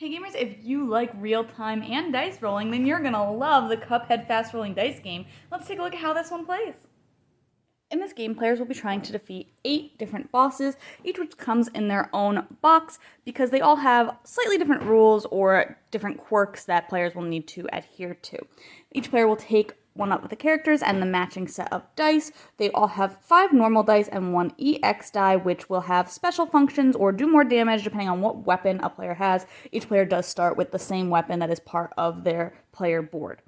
Hey gamers, if you like real-time and dice rolling, then you're gonna love the Cuphead fast-rolling dice game. Let's take a look at how this one plays. In this game, players will be trying to defeat 8 different bosses, each which comes in their own box because they all have slightly different rules or different quirks that players will need to adhere to. Each player will take one up with the characters and the matching set of dice. They all have 5 normal dice and 1 EX die, which will have special functions or do more damage depending on what weapon a player has. Each player does start with the same weapon that is part of their player board.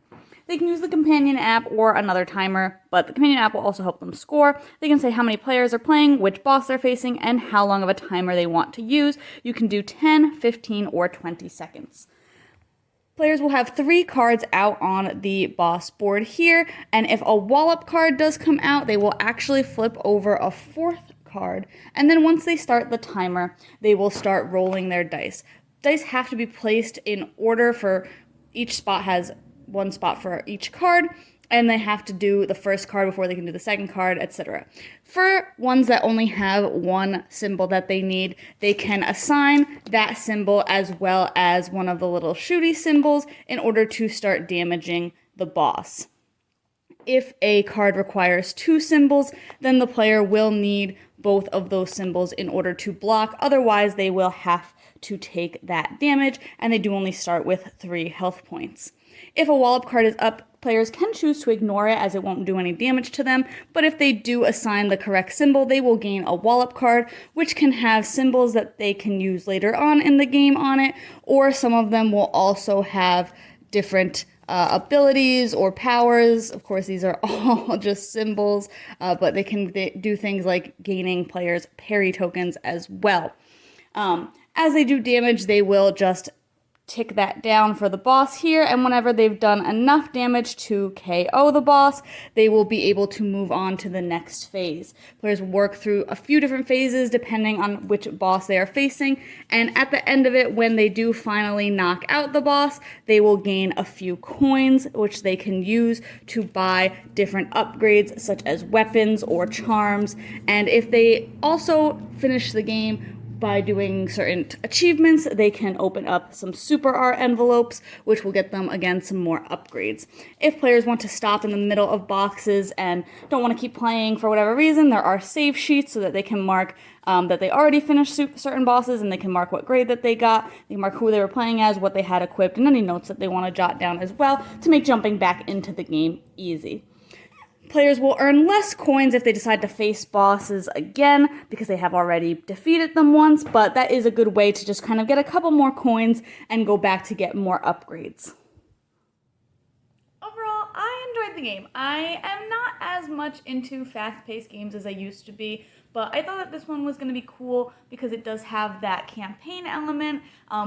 They can use the companion app or another timer, but the companion app will also help them score. They can say how many players are playing, which boss they're facing, and how long of a timer they want to use. You can do 10, 15, or 20 seconds. Players will have 3 cards out on the boss board here, and if a wallop card does come out, they will actually flip over a 4th card, and then once they start the timer, they will start rolling their dice. Dice have to be placed in order for each spot has 1 spot for each card, and they have to do the first card before they can do the second card, etc. For ones that only have 1 symbol that they need, they can assign that symbol as well as one of the little shooty symbols in order to start damaging the boss. If a card requires 2 symbols, then the player will need both of those symbols in order to block, otherwise they will have to take that damage, and they do only start with 3 health points. If a wallop card is up, players can choose to ignore it as it won't do any damage to them, but if they do assign the correct symbol, they will gain a wallop card, which can have symbols that they can use later on in the game on it, or some of them will also have different abilities or powers. Of course, these are all just symbols, but they can do things like gaining players' parry tokens as well. As they do damage, they will just tick that down for the boss here, and whenever they've done enough damage to KO the boss, they will be able to move on to the next phase. Players work through a few different phases depending on which boss they are facing, and at the end of it, when they do finally knock out the boss, they will gain a few coins, which they can use to buy different upgrades such as weapons or charms, and if they also finish the game by doing certain achievements, they can open up some super art envelopes, which will get them, again, some more upgrades. If players want to stop in the middle of boxes and don't want to keep playing for whatever reason, there are save sheets so that they can mark that they already finished certain bosses, and they can mark what grade that they got, they can mark who they were playing as, what they had equipped, and any notes that they want to jot down as well to make jumping back into the game easy. Players will earn less coins if they decide to face bosses again because they have already defeated them once, but that is a good way to just kind of get a couple more coins and go back to get more upgrades. Overall, I enjoyed the game. I am not as much into fast-paced games as I used to be, but I thought that this one was going to be cool because it does have that campaign element,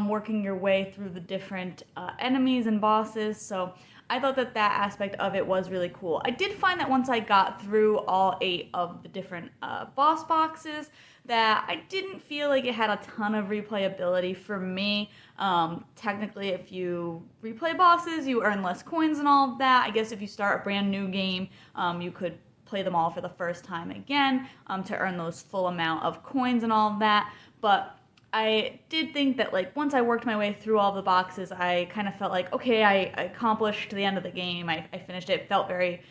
working your way through the different enemies and bosses, so I thought that that aspect of it was really cool. I did find that once I got through all 8 of the different boss boxes, that I didn't feel like it had a ton of replayability for me. Technically, if you replay bosses, you earn less coins and all of that. I guess if you start a brand new game, you could play them all for the first time again to earn those full amount of coins and all of that. But I did think that, like, once I worked my way through all the boxes, I kind of felt like, okay, I accomplished the end of the game. I finished it. It felt very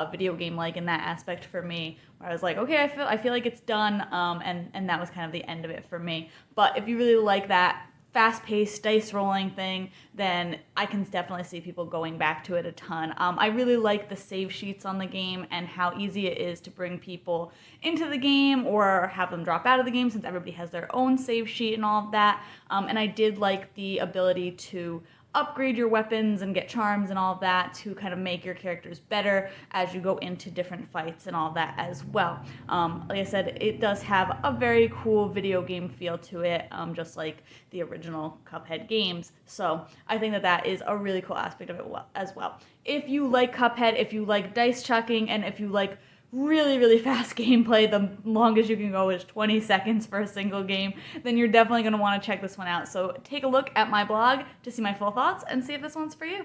video game-like in that aspect for me, where I was like, okay, I feel like it's done, and that was kind of the end of it for me. But if you really like that fast-paced dice rolling thing, then I can definitely see people going back to it a ton. I really like the save sheets on the game and how easy it is to bring people into the game or have them drop out of the game since everybody has their own save sheet and all of that. And I did like the ability to upgrade your weapons and get charms and all of that to kind of make your characters better as you go into different fights and all of that as well. Like I said, it does have a very cool video game feel to it, just like the original Cuphead games. So I think that that is a really cool aspect of it as well. If you like Cuphead, if you like dice chucking, and if you like really fast gameplay, the longest you can go is 20 seconds for a single game, then you're definitely going to want to check this one out. So take a look at my blog to see my full thoughts and see if this one's for you.